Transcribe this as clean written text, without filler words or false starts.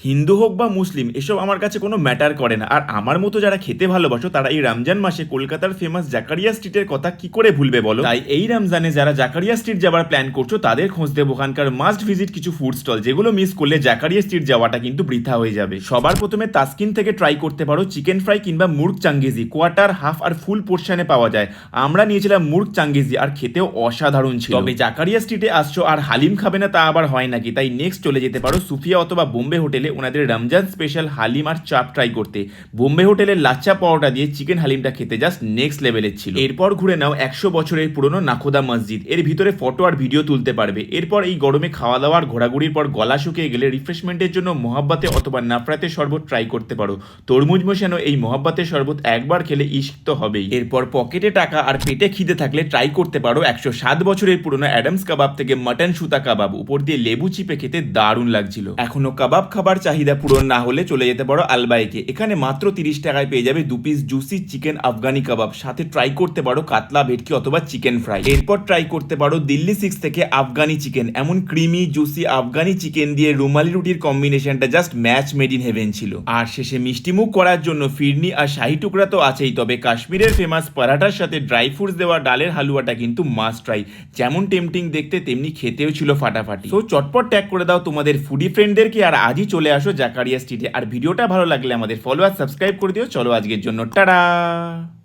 হিন্দু হোক বা মুসলিম এসব আমার কাছে কোনো ম্যাটার করে না। আর আমার মতো যারা খেতে ভালোবাসো তারা এই রমজান মাসে কলকাতার ফেমাস জাকারিয়া স্ট্রিটের কথা কি করে ভুলবে বলো। তাই এই রমজানে যারা জাকারিয়া স্ট্রিট যাওয়ার প্ল্যান করছো তাদের খোঁজ দেবো ওখানকার মাস্ট ভিজিট কিছু ফুড স্টল, যেগুলো মিস করলে জাকারিয়া স্ট্রিট যাওয়াটা কিন্তু বৃথা হয়ে যাবে। সবার প্রথমে তাসকিন থেকে ট্রাই করতে পারো চিকেন ফ্রাই কিংবা মুর্গ চাঙ্গেজি, কোয়ার্টার, হাফ আর ফুল পোর্শনে পাওয়া যায়। আমরা নিয়েছিলাম মুর্গ চাঙ্গেজি আর খেতেও অসাধারণ ছিল। তবে জাকারিয়া স্ট্রিটে আসছো আর হালিম খাবে না তা আবার হয় নাকি? তাই নেক্সট চলে যেতে পারো সুফিয়া অথবা বোম্বে হোটেলে ওনাদের রমজান স্পেশাল হালিম আর চাপ ট্রাই করতে। বোম্বে হোটেলের লাচ্চা পাওয়াটা দিয়ে চিকেন হালিমটা খেতে জাস্ট নেক্সট লেভেলের ছিল। এরপর ঘুরে নাও 100 বছরের পুরনো নাখোদা মসজিদ, এর ভিতরে ফটো আর ভিডিও তুলতে পারবে। এরপর এই গরমে খাওয়া দাওয়া আর ঘোরাঘুরির পর গলা শুকিয়ে গেলে রিফ্রেশমেন্টের জন্য মোহাব্বাতে অথবা নাফরাতের শরবত ট্রাই করতে পারো। তরমুজ মেশানো এই মোহাব্বাতের শরবত একবার খেলে ইশক তো হবেই। এরপর পকেটে টাকা আর পেটে খিদে থাকলে ট্রাই করতে পারো 107 বছরের পুরনো অ্যাডামস কাবাব থেকে মাটন সুতা কাবাব, উপর দিয়ে লেবু চিপে খেতে দারুণ লাগছিল। এখনো কাবাব খাবার চাহিদা পূরণ না হলে চলে যেতে পারো আলবাইকে, এখানে মাত্র 30 টাকায় পেয়ে যাবে 2 পিস জুসি চিকেন আফগানি কাবাব, সাথে ট্রাই করতে পারো কাতলা ভেটকি অথবা চিকেন ফ্রাই। এরপর ট্রাই করতে পারো দিল্লি 6 থেকে আফগানি চিকেন, এমন ক্রিমি জুসি আফগানি চিকেন দিয়ে রুমালি রুটির কম্বিনেশনটা just match made in heaven ছিল। আর শেষে মিষ্টিমুখ করার জন্য ফিরনি আর শাহি টুকরা তো আছেই, তবে কাশ্মীরের ফেমাস পরাঠার সাথে ড্রাই ফ্রুটস দেওয়া ডালের হালুয়াটা কিন্তু মাস্ট ট্রাই। যেমন টেম্পটিং দেখতে তেমনি খেতেও ছিল ফাটাফাটি। তো চটপট ট্যাগ করে দাও তোমাদের ফুডি ফ্রেন্ডদেরকে আর আজই চলে আসো জাকারিয়া স্ট্রিটে। আর ভিডিওটা ভালো লাগলে আমাদের ফলো আর সাবস্ক্রাইব করে দিও। চলো আজকের জন্য টাটা।